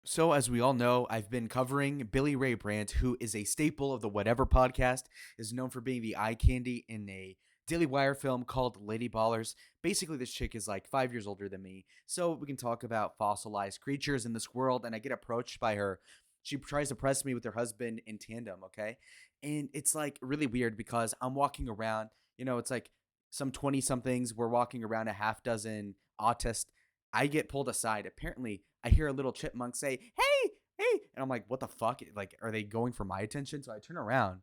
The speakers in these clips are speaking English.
So, as we all know, I've been covering Billie Rae Brandt, who is a staple of the Whatever podcast, is known for being the eye candy in a Daily Wire film called Lady Ballers. Basically, this chick is like 5 years older than me, so we can talk about fossilized creatures in this world, and I get approached by her. She tries to press me with her husband in tandem, okay? And it's like really weird because I'm walking around, it's like some 20 somethings, we're walking around a half dozen autists. I get pulled aside. Apparently, I hear a little chipmunk say, "Hey, hey," and I'm like, "What the fuck? Like, are they going for my attention?" So I turn around,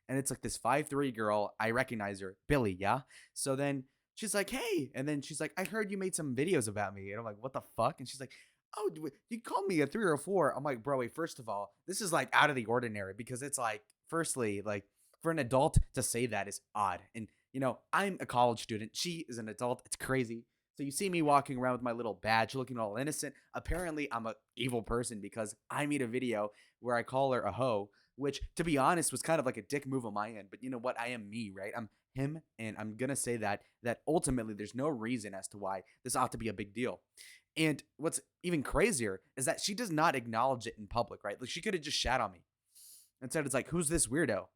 and it's like this 5'3" girl. I recognize her, Billy. Yeah. So then she's like, "Hey," and then she's like, "I heard you made some videos about me," and I'm like, "What the fuck?" And she's like, "Oh, you called me a 3 or 4." I'm like, "Bro, wait. First of all, this is like out of the ordinary because it's like, firstly, like for an adult to say that is odd, and I'm a college student. She is an adult. It's crazy." So you see me walking around with my little badge looking all innocent. Apparently, I'm a evil person because I made a video where I call her a hoe, which to be honest was kind of like a dick move on my end. But you know what? I am me, right? I'm him, and I'm gonna say that ultimately there's no reason as to why this ought to be a big deal. And what's even crazier is that she does not acknowledge it in public, right? Like she could have just shat on me. Instead, it's like, who's this weirdo?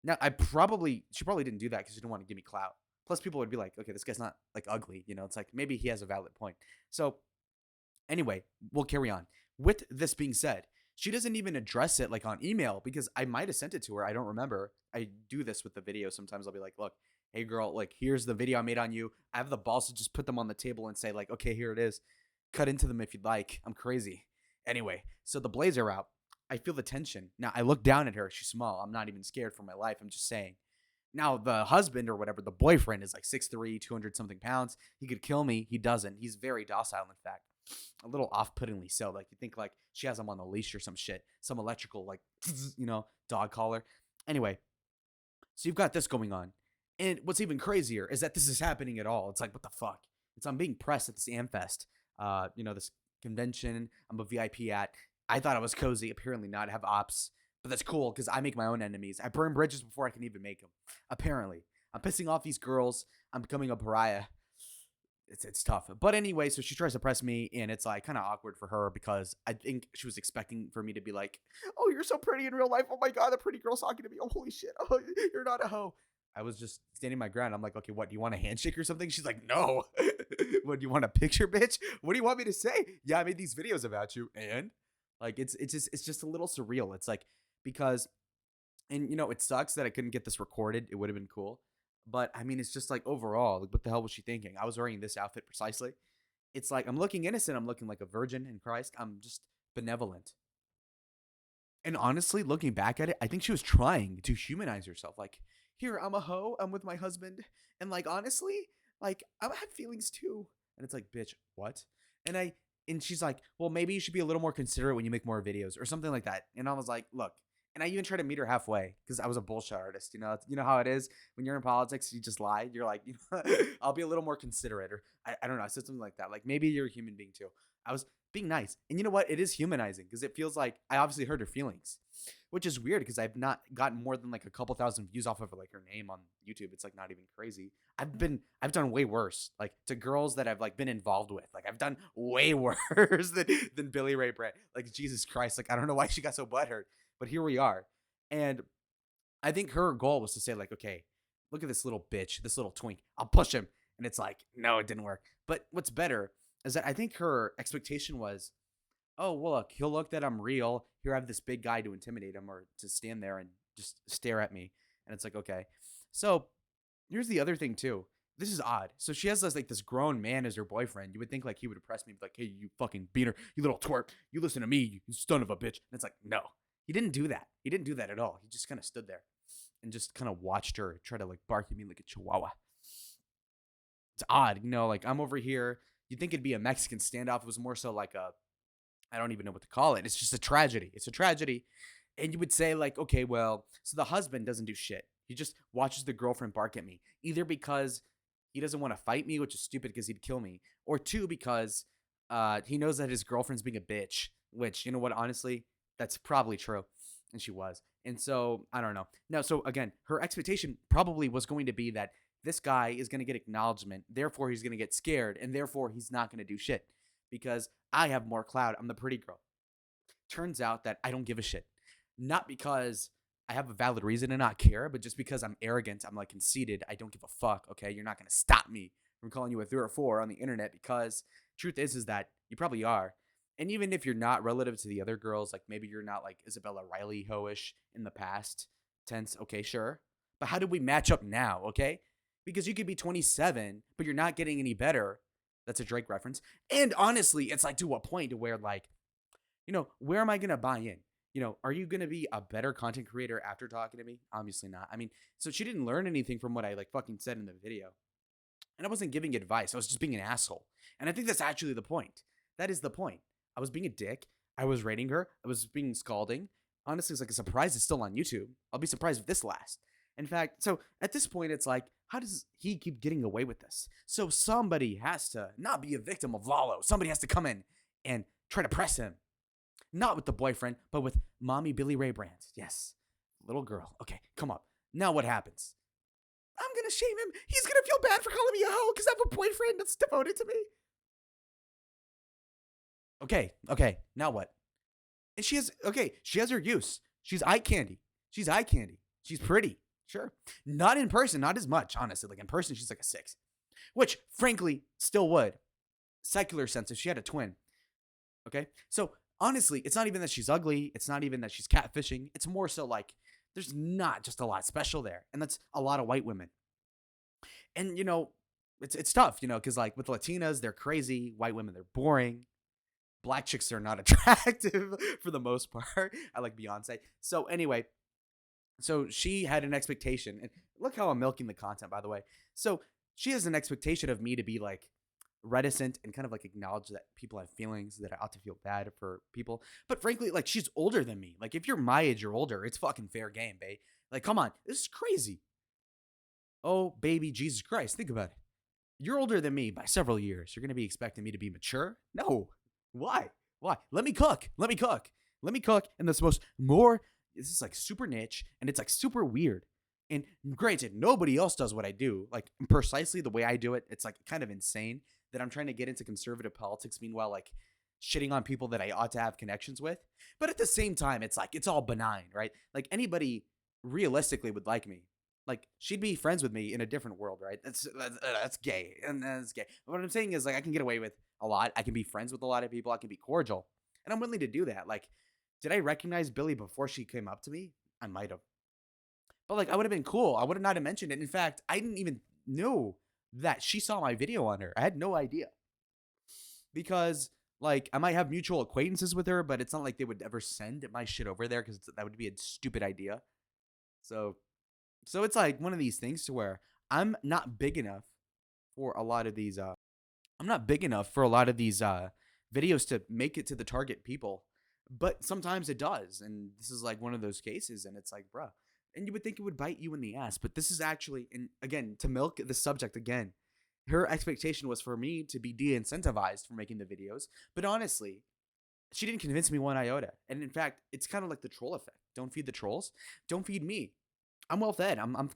Now, she probably didn't do that because she didn't want to give me clout. Plus, people would be like, okay, this guy's not like ugly. It's like maybe he has a valid point. So, anyway, we'll carry on. With this being said, she doesn't even address it like on email because I might have sent it to her. I don't remember. I do this with the video. Sometimes I'll be like, look, hey girl, like here's the video I made on you. I have the balls to just put them on the table and say, like, okay, here it is. Cut into them if you'd like. I'm crazy. Anyway, so the blades are out. I feel the tension. Now I look down at her. She's small. I'm not even scared for my life. I'm just saying. Now the husband or whatever, the boyfriend is like 6'3", 200 something pounds. He could kill me. He doesn't. He's very docile, in fact. A little off-puttingly so. Like you think like she has him on a leash or some shit, some electrical like dog collar. Anyway, so you've got this going on, and what's even crazier is that this is happening at all. It's like what the fuck? I'm being pressed at this Amfest, this convention. I'm a VIP at. I thought I was cozy. Apparently not. I have ops, but that's cool because I make my own enemies. I burn bridges before I can even make them. Apparently, I'm pissing off these girls. I'm becoming a pariah. It's tough. But anyway, so she tries to press me, and it's like kind of awkward for her because I think she was expecting for me to be like, "Oh, you're so pretty in real life. Oh my god, the pretty girl's talking to me. Oh, holy shit. Oh, you're not a hoe." I was just standing my ground. I'm like, "Okay, what? Do you want a handshake or something?" She's like, "No." "What, do you want a picture, bitch? What do you want me to say?" "Yeah, I made these videos about you." And like it's just a little surreal. It's like because and it sucks that I couldn't get this recorded. It would have been cool. But I mean, it's just like overall, like what the hell was she thinking? I was wearing this outfit precisely. It's like I'm looking innocent. I'm looking like a virgin in Christ. I'm just benevolent. And honestly, looking back at it, I think she was trying to humanize herself. Like, here, I'm a hoe. I'm with my husband. And like, honestly, like I have feelings too. And it's like, bitch, what? And I and she's like, well, maybe you should be a little more considerate when you make more videos or something like that. And I was like, look. And I even tried to meet her halfway because I was a bullshit artist. You know how it is when you're in politics. You just lie. You're like, I'll be a little more considerate, or I don't know. I said something like that. Like maybe you're a human being too. I was being nice. And you know what? It is humanizing because it feels like I obviously hurt her feelings, which is weird because I've not gotten more than like a couple thousand views off of like her name on YouTube. It's like not even crazy. I've done way worse, like to girls that I've like been involved with. Like I've done way worse than Billie Rae Brandt. Like Jesus Christ, like I don't know why she got so butthurt, but here we are. And I think her goal was to say like, okay, look at this little bitch, this little twink. I'll push him. And it's like, no, it didn't work. But what's better is that I think her expectation was, oh, well, look, he'll look that I'm real. Here I have this big guy to intimidate him or to stand there and just stare at me. And it's like, okay. So here's the other thing too. This is odd. So she has this grown man as her boyfriend. You would think like he would impress me, like, hey, you fucking beaner, you little twerp, you listen to me, you son of a bitch. And it's like, no, he didn't do that. He didn't do that at all. He just kind of stood there and just kind of watched her try to like bark at me like a chihuahua. It's odd, like I'm over here. You'd think it'd be a Mexican standoff. It was more so like a I don't even know what to call it. It's just a tragedy. It's a tragedy. And you would say, like, okay, well, so the husband doesn't do shit. He just watches the girlfriend bark at me, either because he doesn't want to fight me, which is stupid because he'd kill me, or two, because he knows that his girlfriend's being a bitch, which, you know what, honestly, that's probably true. And she was. And so, I don't know. Now, so again, her expectation probably was going to be that this guy is going to get acknowledgement, therefore he's going to get scared, and therefore he's not going to do shit because I have more clout. I'm the pretty girl. turns out that I don't give a shit. Not because I have a valid reason to not care, but just because I'm arrogant, I'm like conceited. I don't give a fuck. Okay, you're not gonna stop me from calling you a 3 or 4 on the internet because truth is that you probably are. And even if you're not relative to the other girls, like maybe you're not like Isabella Riley hoish in the past tense. Okay, sure. But how do we match up now? Okay, because you could be 27, but you're not getting any better. That's a Drake reference. And honestly, it's like to a point to where like, where am I gonna buy in? Are you gonna be a better content creator after talking to me? Obviously not. I mean, so she didn't learn anything from what I like fucking said in the video. And I wasn't giving advice. I was just being an asshole. And I think that's actually the point. That is the point. I was being a dick. I was rating her. I was being scalding. Honestly, it's like a surprise it's still on YouTube. I'll be surprised if this lasts. In fact, so at this point, it's like, how does he keep getting away with this? So somebody has to not be a victim of Lalo. Somebody has to come in and try to press him. Not with the boyfriend, but with mommy Billie Rae Brandt. Yes. Little girl. Okay, come up. Now what happens? I'm going to shame him. He's going to feel bad for calling me a hoe because I have a boyfriend that's devoted to me. Okay. Now what? And she has her use. She's eye candy. She's pretty. Sure. Not in person, not as much, honestly. Like in person, she's like a 6. Which, frankly, still would. Secular sense if she had a twin. Okay? So, honestly, it's not even that she's ugly. It's not even that she's catfishing. It's more so like there's not just a lot special there. And that's a lot of white women. And, it's tough, because like with Latinas, they're crazy. White women, they're boring. Black chicks are not attractive for the most part. I like Beyonce. So anyway, so she had an expectation. And look how I'm milking the content, by the way. So she has an expectation of me to be like reticent and kind of like acknowledge that people have feelings, that I ought to feel bad for people. But frankly, like she's older than me. Like if you're my age or older, it's fucking fair game, babe. Like, come on. This is crazy. Oh, baby, Jesus Christ. Think about it. You're older than me by several years. You're going to be expecting me to be mature? No. Why? Let me cook. And this is like super niche and it's like super weird. And granted, nobody else does what I do. Like precisely the way I do it, it's like kind of insane that I'm trying to get into conservative politics. Meanwhile, like shitting on people that I ought to have connections with. But at the same time, it's like, it's all benign, right? Like anybody realistically would like me. Like she'd be friends with me in a different world, right? That's gay, and that's gay. But what I'm saying is like I can get away with a lot. I can be friends with a lot of people. I can be cordial, and I'm willing to do that. Like, did I recognize Billie before she came up to me? I might have, but like I would have been cool. I would have not have mentioned it. In fact, I didn't even know that she saw my video on her. I had no idea because like I might have mutual acquaintances with her, but it's not like they would ever send my shit over there because that would be a stupid idea. So it's like one of these things to where I'm not big enough for a lot of these videos to make it to the target people. But sometimes it does, and this is like one of those cases, and it's like, bruh. And you would think it would bite you in the ass, but this is actually, and again, to milk the subject again, her expectation was for me to be de-incentivized for making the videos. But honestly, she didn't convince me one iota. And in fact, it's kind of like the troll effect. Don't feed the trolls. Don't feed me. I'm well fed. I'm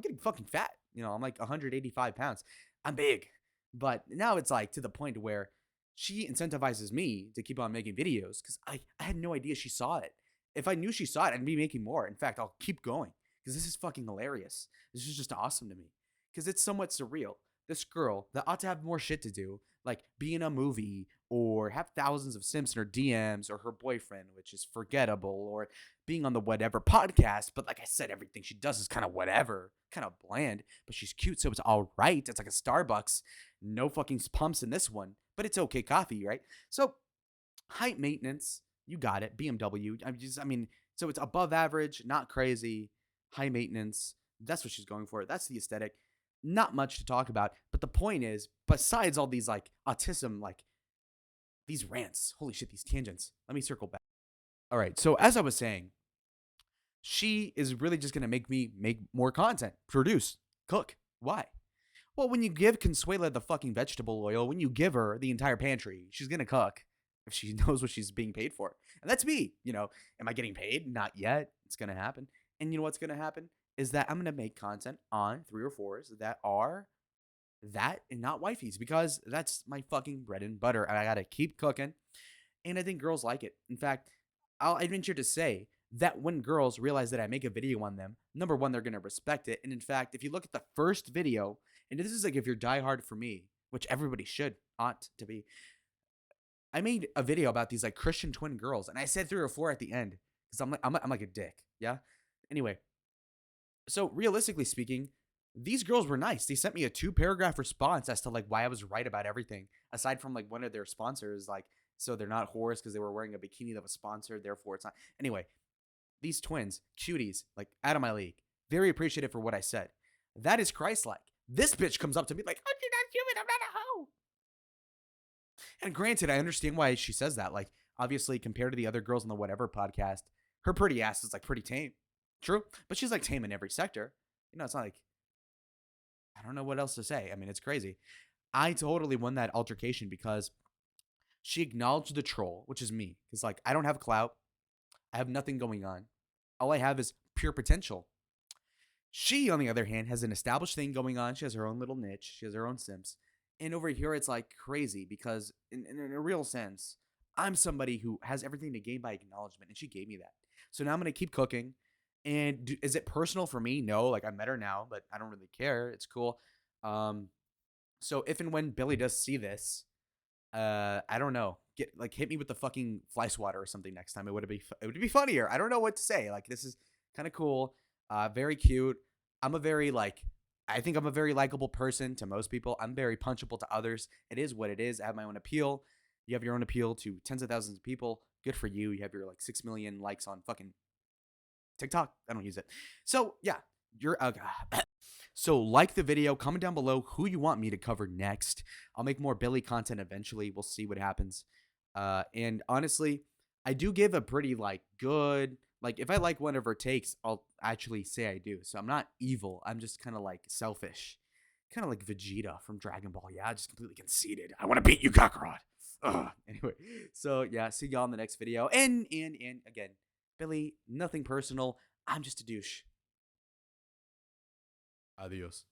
getting fucking fat. I'm like 185 pounds. I'm big. But now it's like to the point where she incentivizes me to keep on making videos because I had no idea she saw it. If I knew she saw it, I'd be making more. In fact, I'll keep going because this is fucking hilarious. This is just awesome to me because it's somewhat surreal. This girl that ought to have more shit to do, like be in a movie or have thousands of simps in her DMs or her boyfriend, which is forgettable, or being on the whatever podcast. But like I said, everything she does is kind of whatever, kind of bland, but she's cute. So it's all right. It's like a Starbucks. No fucking pumps in this one, but it's okay coffee, right? So height maintenance, you got it. BMW. So it's above average, not crazy, high maintenance. That's what she's going for. That's the aesthetic. Not much to talk about. But the point is, besides all these like autism, like these rants, holy shit, these tangents. Let me circle back. All right. So as I was saying, she is really just going to make me make more content, produce, cook. Why? Well, when you give Consuela the fucking vegetable oil, when you give her the entire pantry, she's going to cook if she knows what she's being paid for. And that's me. Am I getting paid? Not yet. It's going to happen. And you know what's going to happen? Is that I'm going to make content on 3 or 4s that are that and not wifeys because that's my fucking bread and butter. And I got to keep cooking. And I think girls like it. In fact, I'd venture to say that when girls realize that I make a video on them, number one, they're going to respect it. And in fact, if you look at the first video, and this is like if you're diehard for me, which everybody should, ought to be, I made a video about these like Christian twin girls, and I said 3 or 4 at the end because I'm like a dick. Yeah. Anyway, so realistically speaking, these girls were nice. They sent me a 2 paragraph response as to like why I was right about everything. Aside from like one of their sponsors, like so they're not whores because they were wearing a bikini that was sponsored. Therefore, it's not. Anyway, these twins, cuties, like out of my league. Very appreciative for what I said. That is Christ-like. This bitch comes up to me like, "Oh, you're not human. I'm not a hoe." And granted, I understand why she says that. Like, obviously, compared to the other girls on the whatever podcast, her pretty ass is like pretty tame. True, but she's like tame in every sector. You know, it's not like I don't know what else to say. I mean, it's crazy. I totally won that altercation because she acknowledged the troll, which is me. Because like I don't have clout. I have nothing going on. All I have is pure potential. She, on the other hand, has an established thing going on. She has her own little niche. She has her own simps. And over here, it's like crazy because, in a real sense, I'm somebody who has everything to gain by acknowledgement, and she gave me that. So now I'm gonna keep cooking. And is it personal for me? No, like I met her now, but I don't really care. It's cool. Um, so if and when Billy does see this, I don't know. Get like hit me with the fucking fly swatter or something next time. It would be funnier. I don't know what to say. Like this is kind of cool. Very cute. I'm a very like I think I'm a very likable person to most people. I'm very punchable to others. It is what it is. I have my own appeal. You have your own appeal to tens of thousands of people. Good for you. You have your like 6 million likes on fucking TikTok. I don't use it. So yeah, you're So like the video, comment down below who you want me to cover next. I'll make more Billy content eventually. We'll see what happens. And honestly, I do give a pretty like good like if I like one of her takes, I'll actually say I do. So I'm not evil. I'm just kind of like selfish. Kind of like Vegeta from Dragon Ball. Yeah, just completely conceited. I want to beat you, Kakarot. Ugh. Anyway, so yeah, see y'all in the next video. And again, Billy, nothing personal. I'm just a douche. Adios.